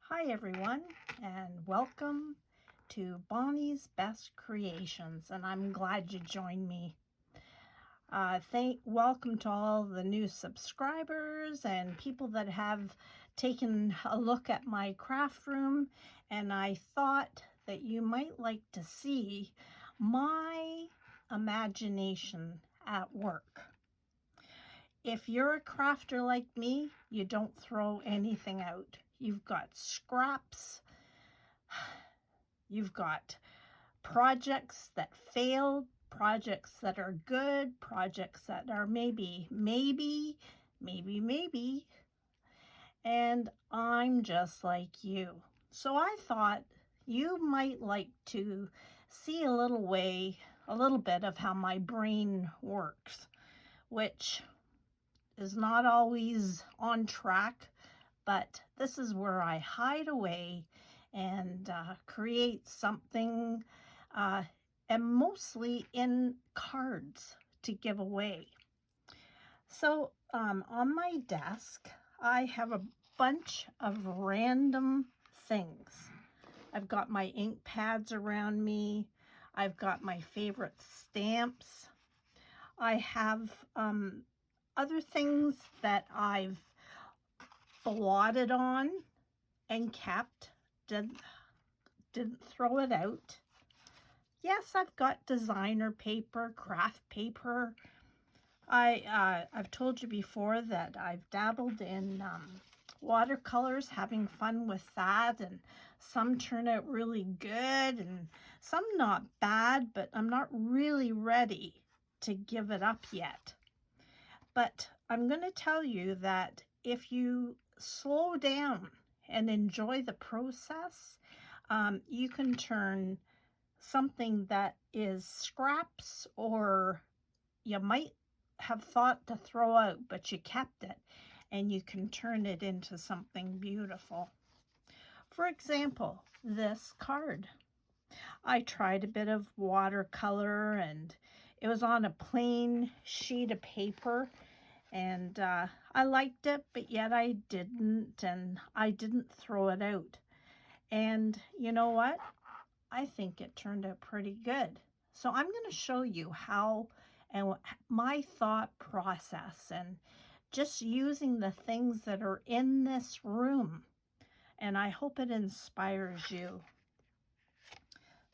Hi everyone, and welcome to Bonnie's Best Creations, and I'm glad you joined me. Welcome to all the new subscribers and people that have taken a look at my craft room, and I thought that you might like to see my imagination at work. If you're a crafter like me, you don't throw anything out. You've got scraps, you've got projects that failed, projects that are good, projects that are maybe, and I'm just like you. So I thought you might like to see a little bit of how my brain works, which is not always on track, but this is where I hide away and create something, and mostly in cards to give away. So on my desk, I have a bunch of random things. I've got my ink pads around me. I've got my favorite stamps. I have other things that I've blotted on and kept, didn't throw it out. Yes, I've got designer paper, craft paper. I've told you before that I've dabbled in watercolors, having fun with that, and some turn out really good and some not bad, but I'm not really ready to give it up yet. But I'm going to tell you that if you slow down and enjoy the process, you can turn something that is scraps or you might have thought to throw out, but you kept it, and you can turn it into something beautiful. For example, this card. I tried a bit of watercolor, and it was on a plain sheet of paper, and I liked it, but yet I didn't, and I didn't throw it out. And you know what? I think it turned out pretty good. So I'm going to show you how and my thought process and just using the things that are in this room. And I hope it inspires you.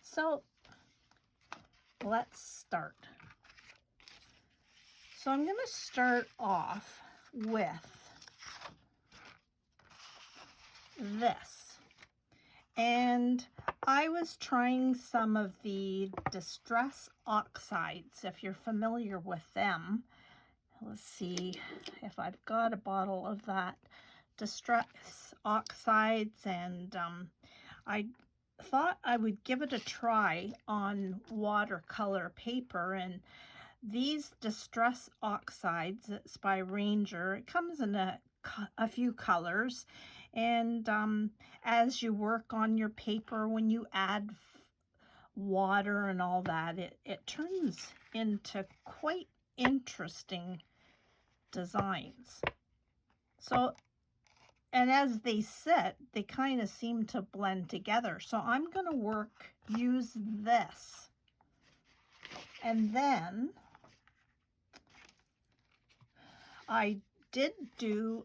So let's start. So I'm going to start off with this. And I was trying some of the Distress Oxides, if you're familiar with them. Let's see if I've got a bottle of that Distress Oxides, and I thought I would give it a try on watercolor paper. And these Distress Oxides, it's by Ranger. It comes in a few colors, and as you work on your paper, when you add water and all that, it turns into quite interesting designs. So, and as they sit, they kind of seem to blend together. So I'm going to use this. And then I did do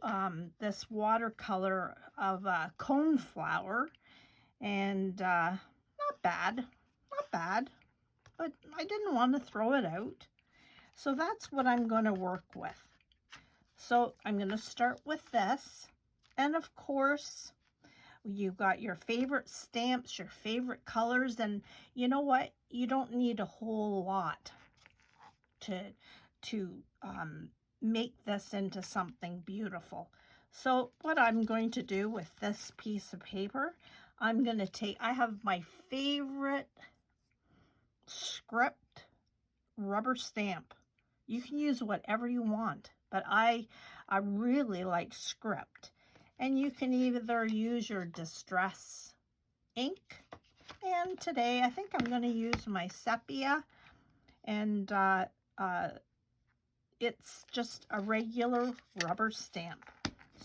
this watercolor of a coneflower, and not bad, but I didn't want to throw it out. So that's what I'm going to work with. So I'm going to start with this, and of course you got your favorite stamps, your favorite colors, and you know what? You don't need a whole lot to make this into something beautiful. So what I'm going to do with this piece of paper, I'm going to I have my favorite script rubber stamp. You can use whatever you want, but I really like script. And you can either use your Distress ink, and today I think I'm going to use my sepia, and it's just a regular rubber stamp.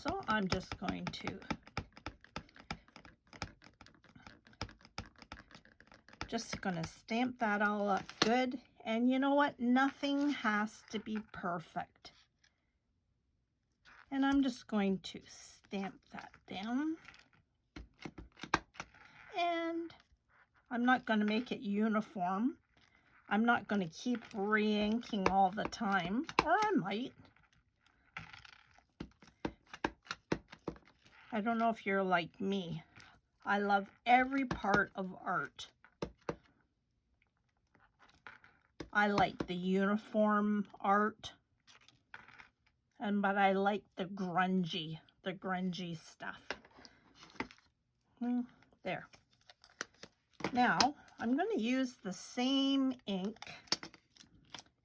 So I'm just going to Just going to stamp that all up good. And you know what? Nothing has to be perfect. And I'm just going to stamp that down. And I'm not going to make it uniform. I'm not going to keep re-inking all the time, or I might. I don't know if you're like me. I love every part of art. I like the uniform art, but I like the grungy stuff. There. Now, I'm going to use the same ink,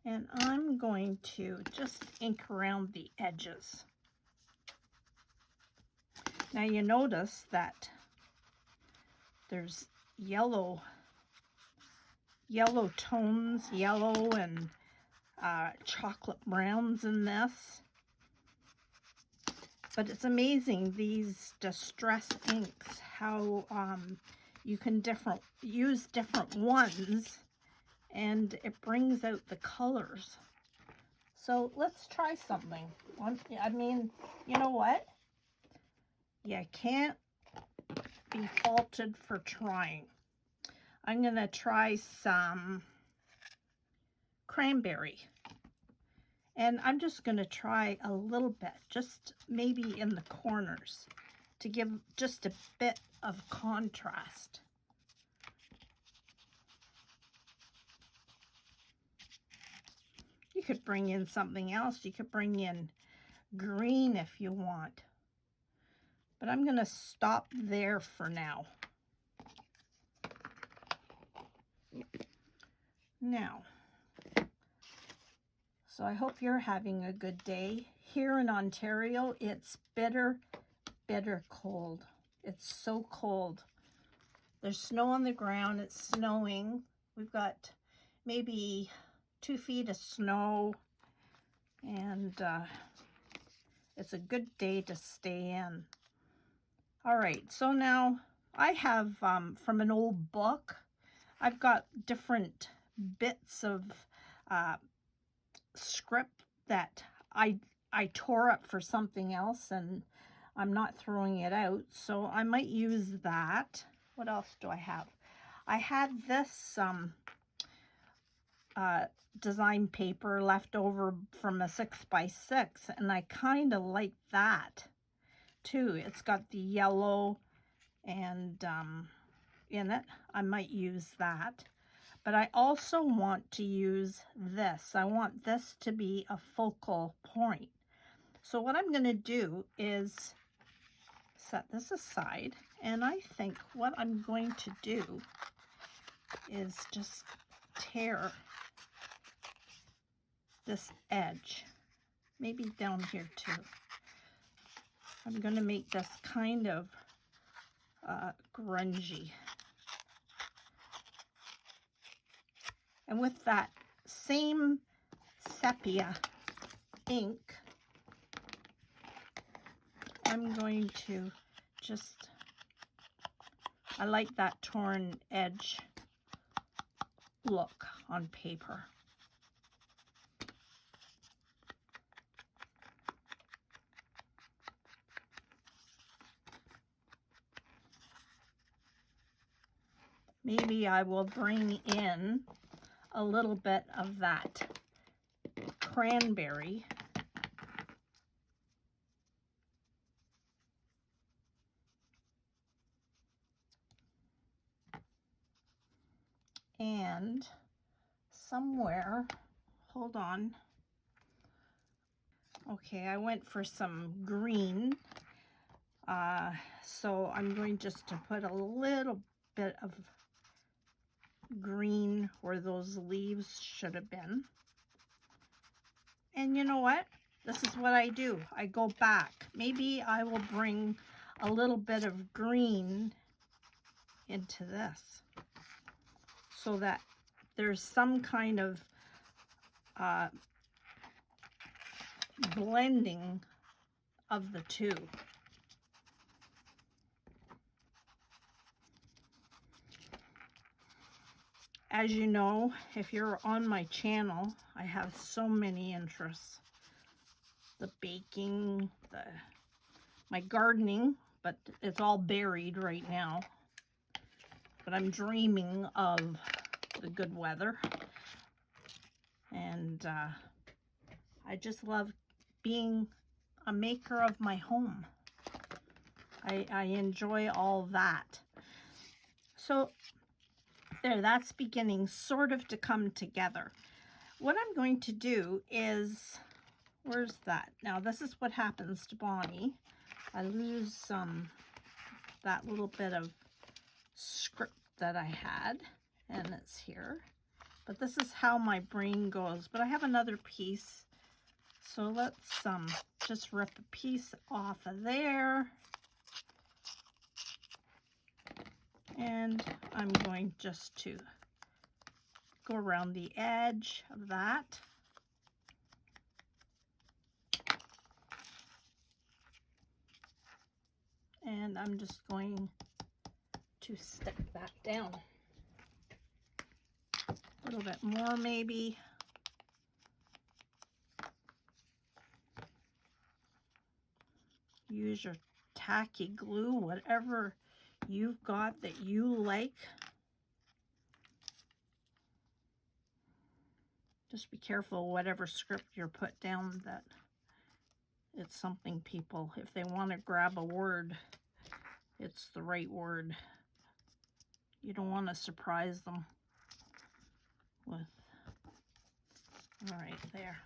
and I'm going to just ink around the edges. Now you notice that there's yellow tones, yellow and chocolate browns in this. But it's amazing, these distress inks, how you can use different ones and it brings out the colors. So let's try something. I mean, you know what? You can't be faulted for trying. I'm going to try some cranberry. And I'm just going to try a little bit, just maybe in the corners, to give just a bit of contrast. You could bring in something else. You could bring in green if you want. But I'm going to stop there for now. Now, so I hope you're having a good day. Here in Ontario, it's bitter, bitter cold. It's so cold. There's snow on the ground. It's snowing. We've got maybe 2 feet of snow, and it's a good day to stay in. All right, so now I have from an old book, I've got different bits of script that I tore up for something else, and I'm not throwing it out, so I might use that. What else do I have? I had this design paper left over from a 6x6, and I kind of like that too. It's got the yellow and in it. I might use that. But I also want to use this. I want this to be a focal point. So what I'm going to do is set this aside, and I think what I'm going to do is just tear this edge, maybe down here too. I'm going to make this kind of grungy. And with that same sepia ink, I'm going to just, I like that torn edge look on paper. Maybe I will bring in a little bit of that cranberry. And somewhere, hold on. Okay, I went for some green. So I'm going just to put a little bit of green where those leaves should have been. And you know what? This is what I do. I go back. Maybe I will bring a little bit of green into this so that there's some kind of blending of the two. As you know, if you're on my channel, I have so many interests. The baking, my gardening, but it's all buried right now. But I'm dreaming of the good weather. And I just love being a maker of my home. I enjoy all that. So there, that's beginning sort of to come together. What I'm going to do is, where's that? Now this is what happens to Bonnie. I lose that little bit of script that I had, and it's here. But this is how my brain goes. But I have another piece. So let's just rip a piece off of there. And I'm going just to go around the edge of that. And I'm just going to stick that down. A little bit more maybe. Use your tacky glue, whatever you've got that you like. Just be careful whatever script you're put down that it's something people, if they want to grab a word, it's the right word. You don't want to surprise them with, all right, there.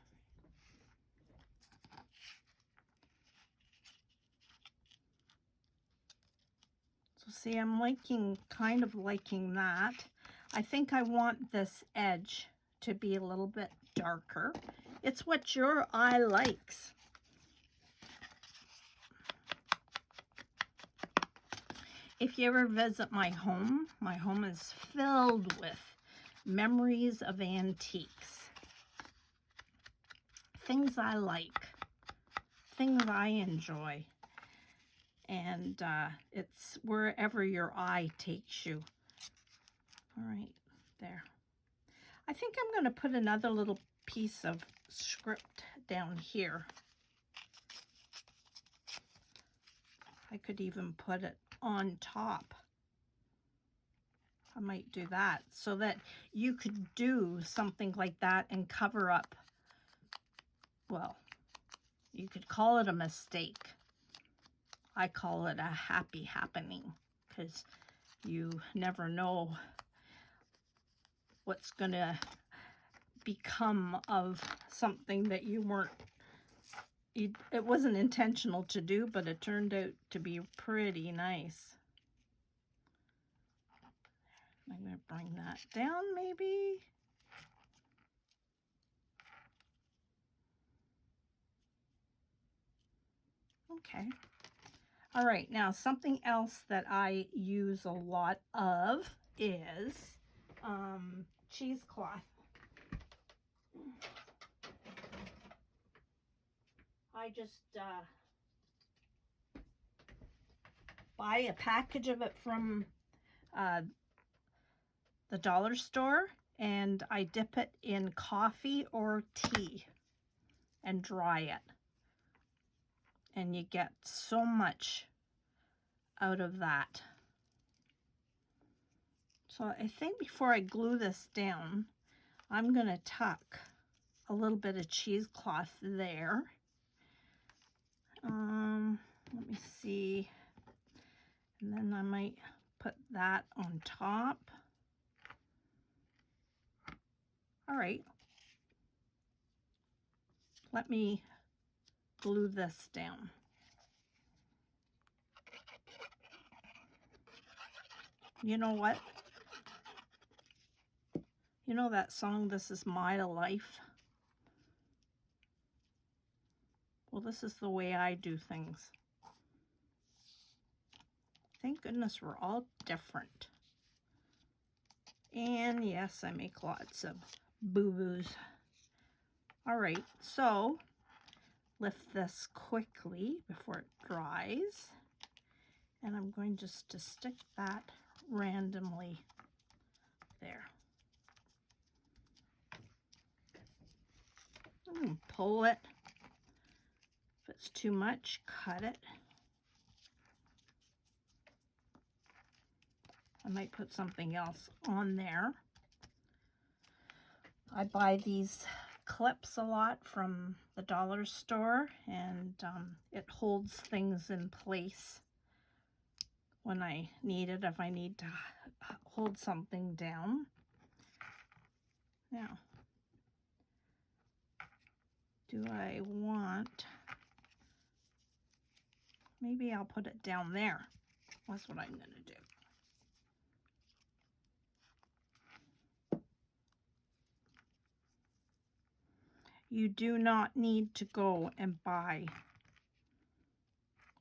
So see, I'm kind of liking that. I think I want this edge to be a little bit darker. It's what your eye likes. If you ever visit my home is filled with memories of antiques. Things I like, things I enjoy. And it's wherever your eye takes you. All right, there. I think I'm going to put another little piece of script down here. I could even put it on top. I might do that so that you could do something like that and cover up, well, you could call it a mistake. I call it a happy happening, because you never know what's gonna become of something that you weren't, it wasn't intentional to do, but it turned out to be pretty nice. I'm gonna bring that down maybe. Okay. All right, now something else that I use a lot of is cheesecloth. I just buy a package of it from the dollar store, and I dip it in coffee or tea and dry it. And you get so much out of that. So I think before I glue this down, I'm going to tuck a little bit of cheesecloth there. Let me see. And then I might put that on top. All right. Let me glue this down. You know what? You know that song, This Is My Life? Well, this is the way I do things. Thank goodness we're all different. And yes, I make lots of boo-boos. All right, so lift this quickly before it dries. And I'm going just to stick that randomly there. Pull it. If it's too much, cut it. I might put something else on there. I buy these clips a lot from the dollar store, and it holds things in place when I need it, if I need to hold something down. Now, do I want, maybe I'll put it down there. That's what I'm going to do. You do not need to go and buy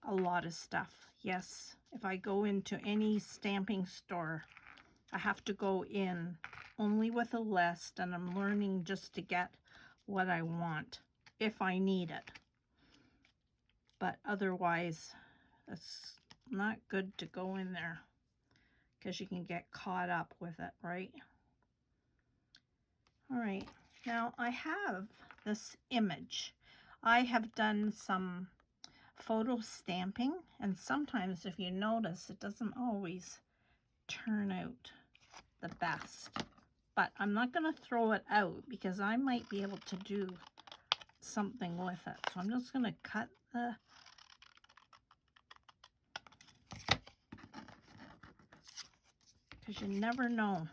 a lot of stuff. Yes, if I go into any stamping store, I have to go in only with a list, and I'm learning just to get what I want if I need it. But otherwise, it's not good to go in there because you can get caught up with it, right? All right, now I have this image. I have done some photo stamping, and sometimes if you notice, it doesn't always turn out the best. But I'm not going to throw it out because I might be able to do something with it. So I'm just going to cut the because you never know.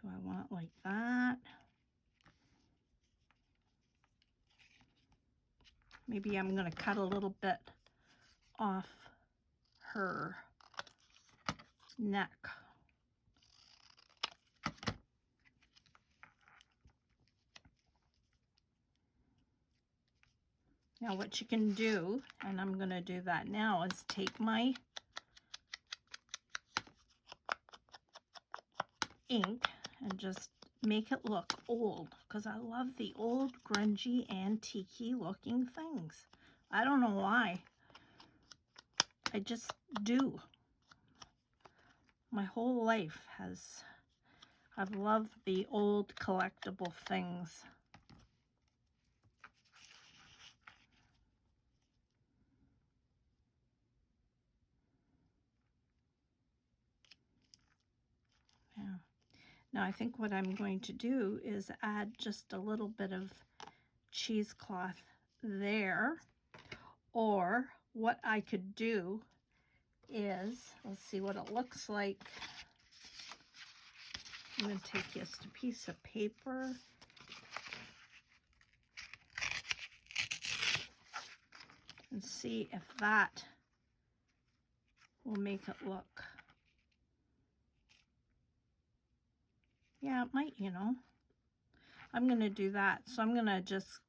Do I want it like that? Maybe I'm going to cut a little bit off her neck. Now what you can do, and I'm going to do that now, is take my ink and just make it look old, because I love the old grungy antique-y looking things. I don't know why. I just do. My whole life I've loved the old collectible things. Yeah. Now I think what I'm going to do is add just a little bit of cheesecloth there, or what I could do is, let's see what it looks like. I'm going to take just a piece of paper and see if that will make it look. Yeah, it might, you know. I'm going to do that. So I'm going to just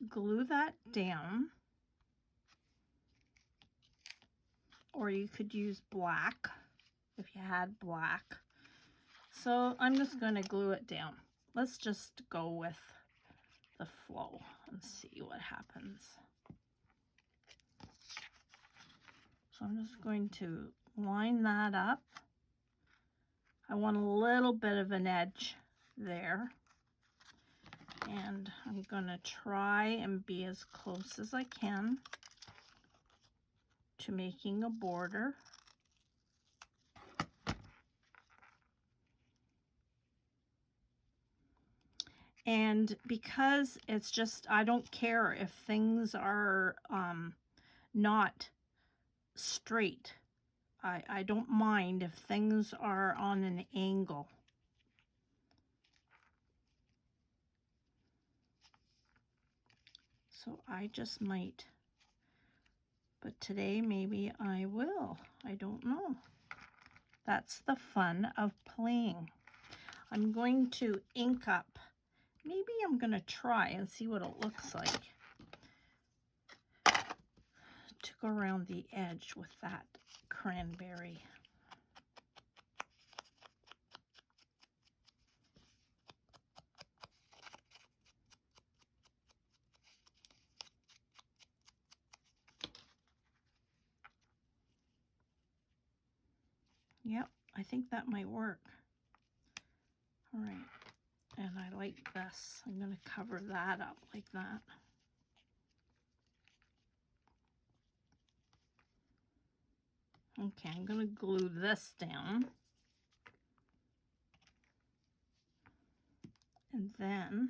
glue that down. Or you could use black if you had black. So I'm just going to glue it down. Let's just go with the flow and see what happens. So I'm just going to line that up. I want a little bit of an edge there. And I'm going to try and be as close as I can to making a border. And because it's just, I don't care if things are not straight. I don't mind if things are on an angle. So I just might, but today maybe I will. I don't know. That's the fun of playing. I'm going to ink up. Maybe I'm going to try and see what it looks like to go around the edge with that cranberry. I think that might work. All right, and I like this. I'm going to cover that up like that. Okay, I'm going to glue this down. And then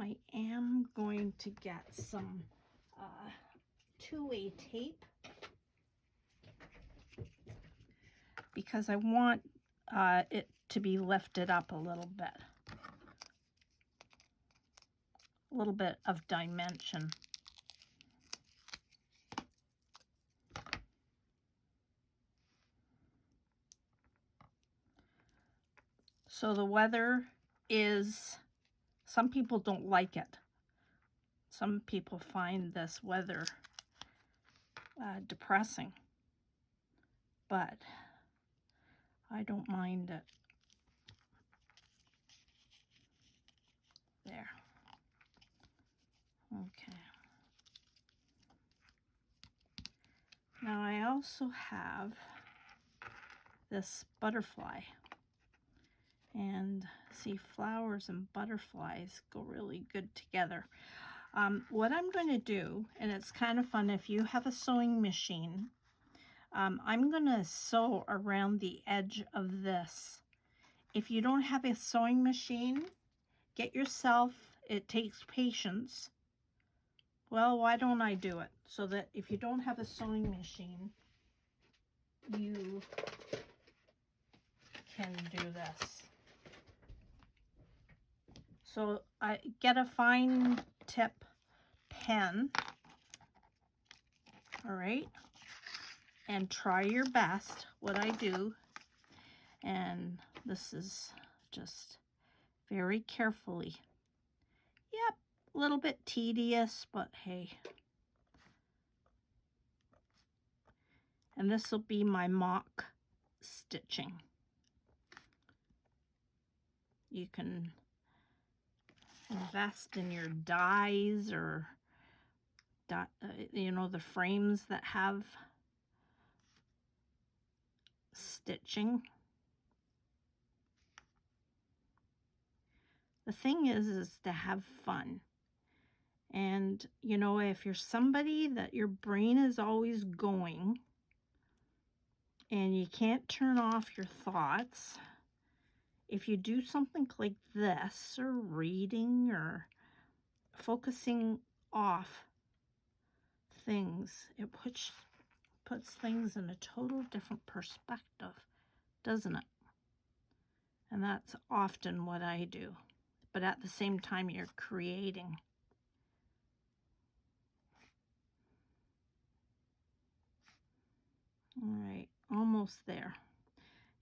I am going to get some two-way tape because I want it to be lifted up a little bit of dimension. So the weather is, some people don't like it. Some people find this weather depressing, but I don't mind it. There. Okay. Now I also have this butterfly. And see, flowers and butterflies go really good together. What I'm going to do, and it's kind of fun if you have a sewing machine, I'm going to sew around the edge of this. If you don't have a sewing machine, get yourself, it takes patience. Well, why don't I do it? So that if you don't have a sewing machine, you can do this. So I get a fine tip pen, all right, and try your best, what I do, and this is just very carefully. Yep, a little bit tedious, but hey. And this will be my mock stitching. You can invest in your dies or you know, the frames that have stitching. The thing is to have fun. And you know, if you're somebody that your brain is always going and you can't turn off your thoughts, if you do something like this, or reading, or focusing off things, it puts things in a total different perspective, doesn't it? And that's often what I do. But at the same time, you're creating. All right, almost there.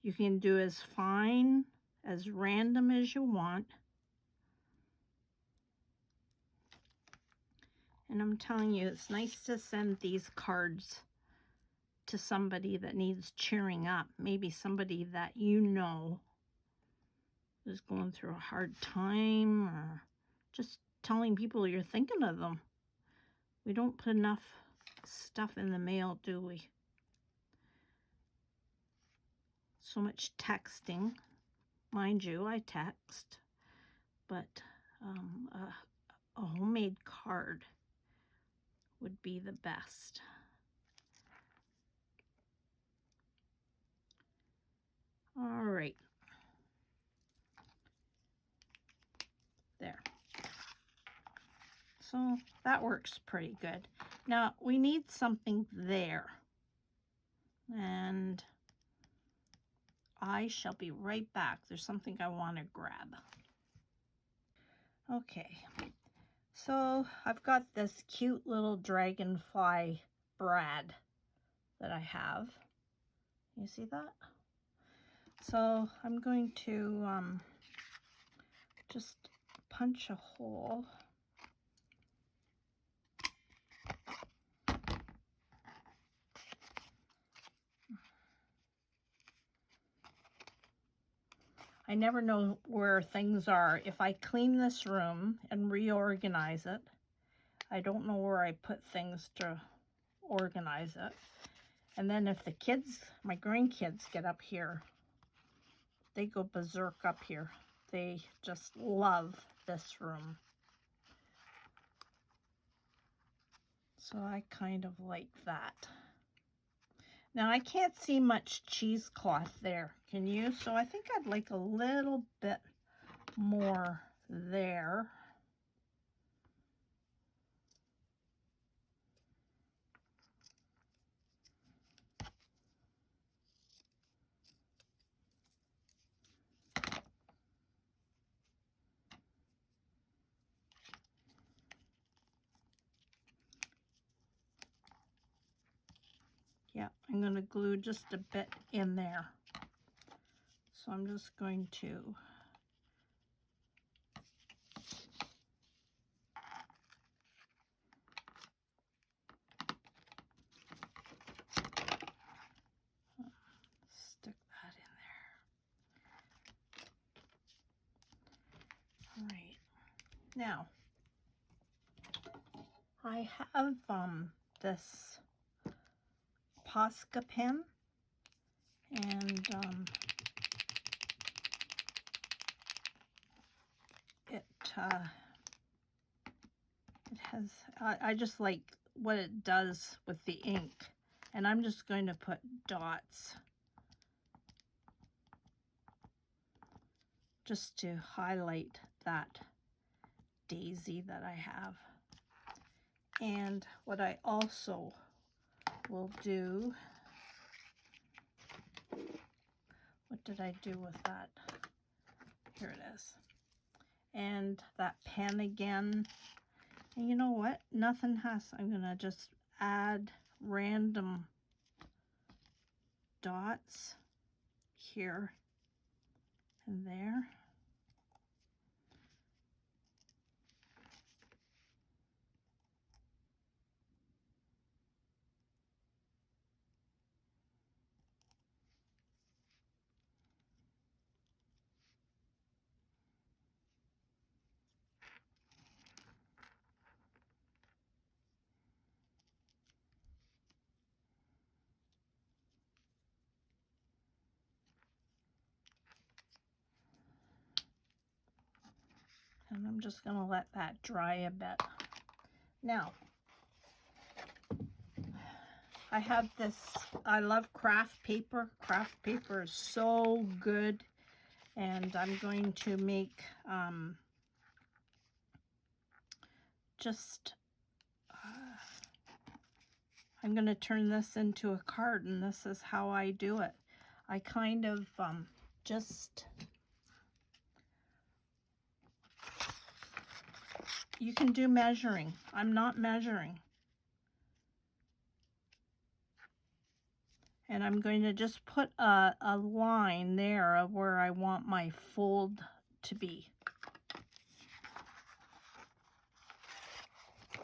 You can do as fine, as random as you want. And I'm telling you, it's nice to send these cards to somebody that needs cheering up. Maybe somebody that you know is going through a hard time, or just telling people you're thinking of them. We don't put enough stuff in the mail, do we? So much texting. Mind you, I text, but a homemade card would be the best. All right. There. So that works pretty good. Now we need something there. And I shall be right back. There's something I want to grab. Okay. So I've got this cute little dragonfly brad that I have. You see that? So I'm going to just punch a hole. I never know where things are. If I clean this room and reorganize it, I don't know where I put things to organize it. And then if the kids, my grandkids get up here, they go berserk up here. They just love this room. So I kind of like that. Now I can't see much cheesecloth there, can you? So I think I'd like a little bit more there. Yeah, I'm going to glue just a bit in there. So I'm just going to stick that in there. All right. Now, I have this Posca pen, and it has, I just like what it does with the ink, and I'm just going to put dots just to highlight that daisy that I have. And what I also will do, what did I do with that? Here it is. And that pen again. And you know what? Nothing has, I'm gonna just add random dots here and there. And I'm just gonna let that dry a bit. Now, I have this, I love craft paper. Craft paper is so good. And I'm going to make I'm going to turn this into a card, and this is how I do it. I kind of you can do measuring. I'm not measuring. And I'm going to just put a line there of where I want my fold to be.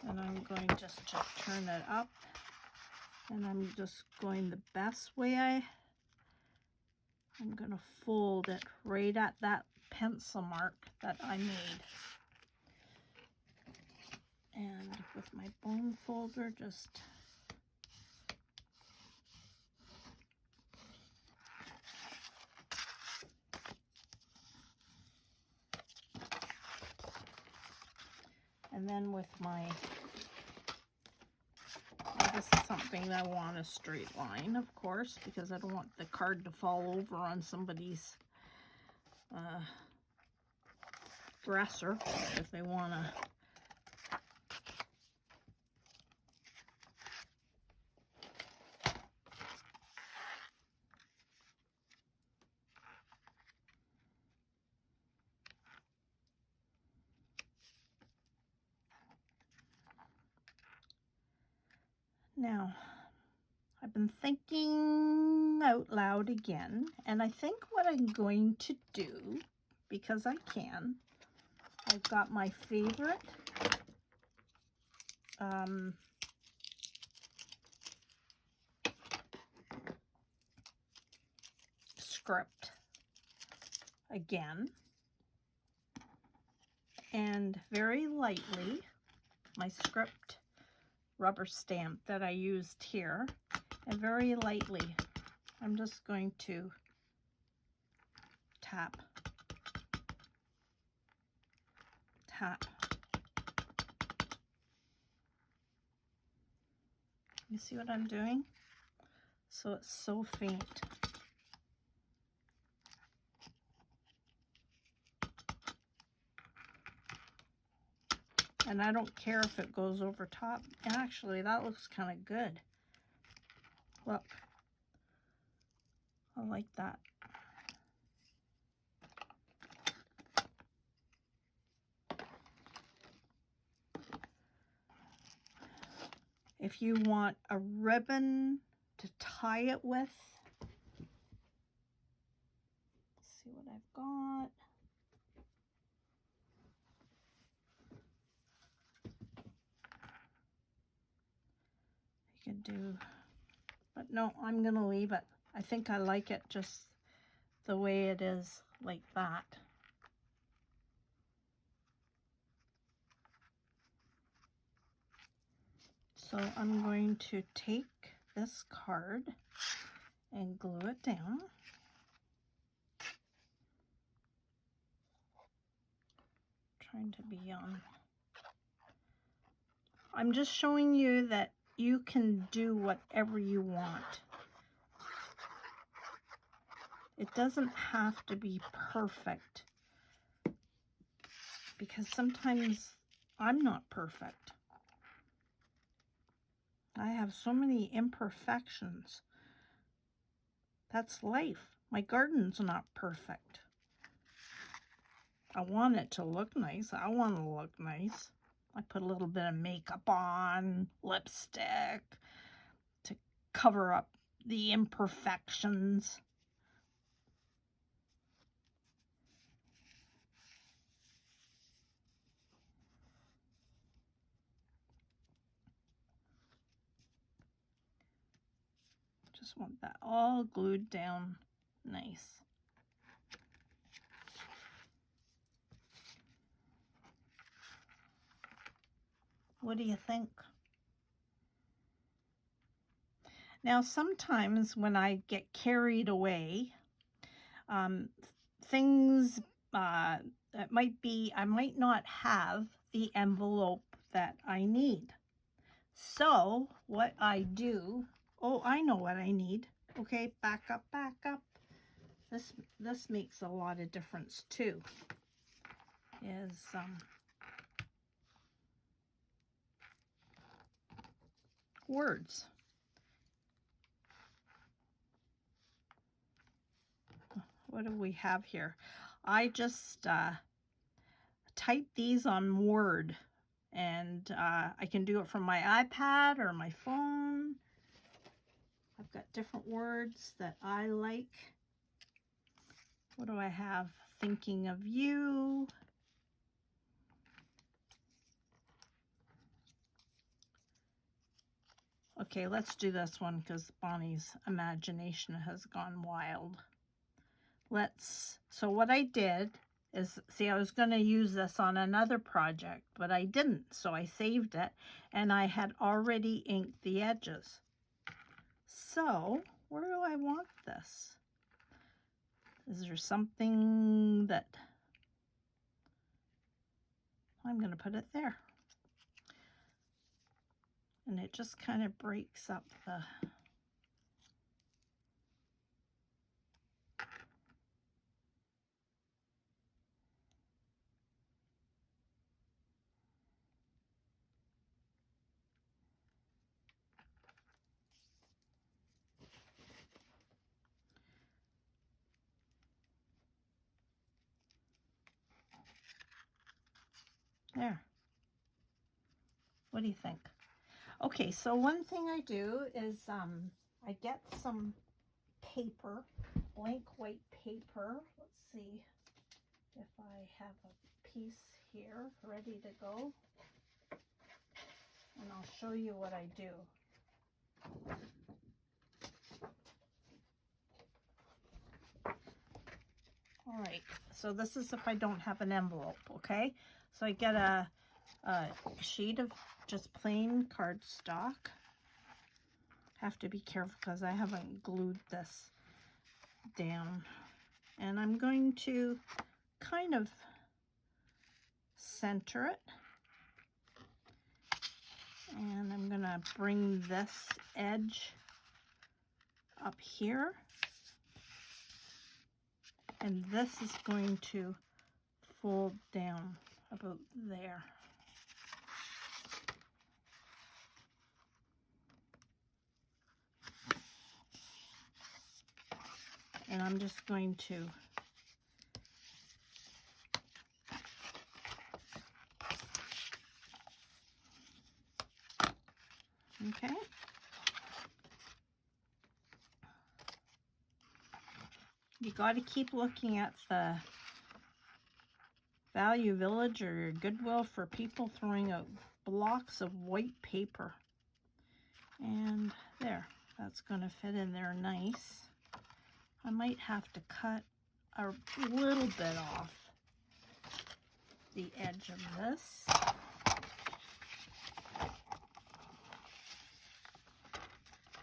And I'm going just to turn it up. And I'm just going the best way I'm going to fold it right at that pencil mark that I made. And with my bone folder, just and then with my, this is something I want a straight line, of course, because I don't want the card to fall over on somebody's dresser if they want to. Now, I've been thinking out loud again, and I think what I'm going to do, because I can, I've got my favorite script again, and very lightly, my script rubber stamp that I used here, And very lightly, I'm just going to tap, tap. You see what I'm doing? So it's so faint. And I don't care if it goes over top. Actually, that looks kind of good. Look. I like that. If you want a ribbon to tie it with, let's see what I've got. You can do, but no, I'm gonna leave it. I think I like it just the way it is, like that. So I'm going to take this card and glue it down. Trying to be I'm just showing you that you can do whatever you want. It doesn't have to be perfect, because sometimes I'm not perfect. I have so many imperfections. That's life. My garden's not perfect. I want it to look nice. I want to look nice. I put a little bit of makeup on, lipstick, to cover up the imperfections. Just want that all glued down nice. What do you think? Now, sometimes when I get carried away, things that might be, I might not have the envelope that I need. So what I do, oh, I know what I need. Okay, back up, back up. This makes a lot of difference too. Is words. What do we have here? I just type these on Word, and I can do it from my iPad or my phone. I've got different words that I like. What do I have? Thinking of you. Okay, let's do this one because Bonnie's imagination has gone wild. So what I did is, see, I was going to use this on another project, but I didn't. So I saved it, and I had already inked the edges. So where do I want this? Is there something that I'm going to put it there? And it just kind of breaks up the... There. What do you think? Okay, so one thing I do is I get some paper, blank white paper. Let's see if I have a piece here ready to go. And I'll show you what I do. All right, so this is if I don't have an envelope, okay? So I get a sheet of just plain cardstock. Have to be careful because I haven't glued this down. And I'm going to kind of center it. And I'm going to bring this edge up here. And this is going to fold down about there. And I'm just going to okay. You got to keep looking at the Value Village or Goodwill for people throwing out blocks of white paper. And there, that's going to fit in there nice. I might have to cut a little bit off the edge of this.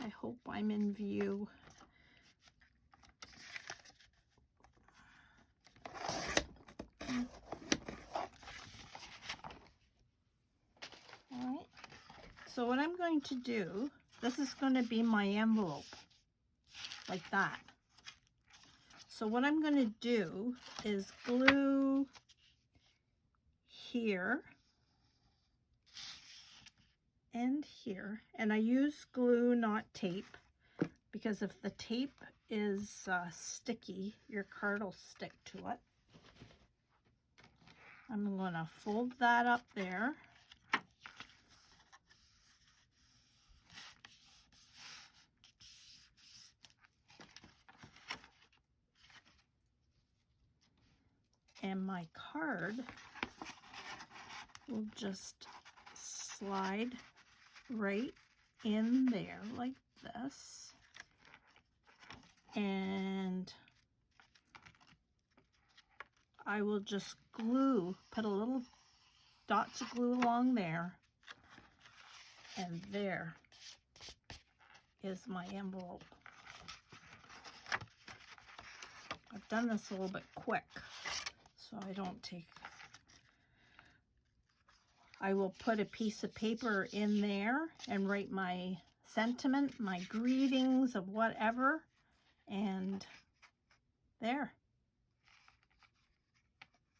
I hope I'm in view. All right. So what I'm going to do, this is going to be my envelope, like that. So what I'm going to do is glue here and here. And I use glue, not tape, because if the tape is sticky, your card will stick to it. I'm going to fold that up there. And my card will just slide right in there like this. And I will just glue, put a little dots of glue along there. And there is my envelope. I've done this a little bit quick, so I don't take... I will put a piece of paper in there and write my sentiment, my greetings of whatever, and there.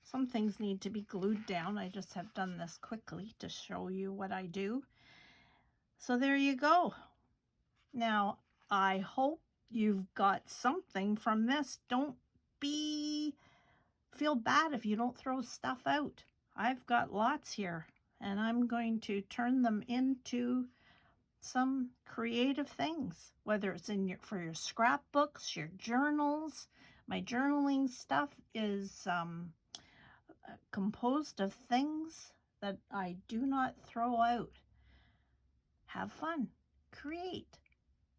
Some things need to be glued down. I just have done this quickly to show you what I do. So there you go. Now, I hope you've got something from this. Don't feel bad if you don't throw stuff out. I've got lots here, and I'm going to turn them into some creative things, whether it's in for your scrapbooks, your journals. My journaling stuff is composed of things that I do not throw out. Have fun, create.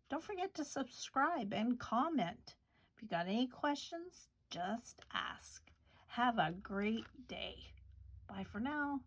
Don't forget to subscribe and comment. If you got any questions, just ask. Have a great day. Bye for now.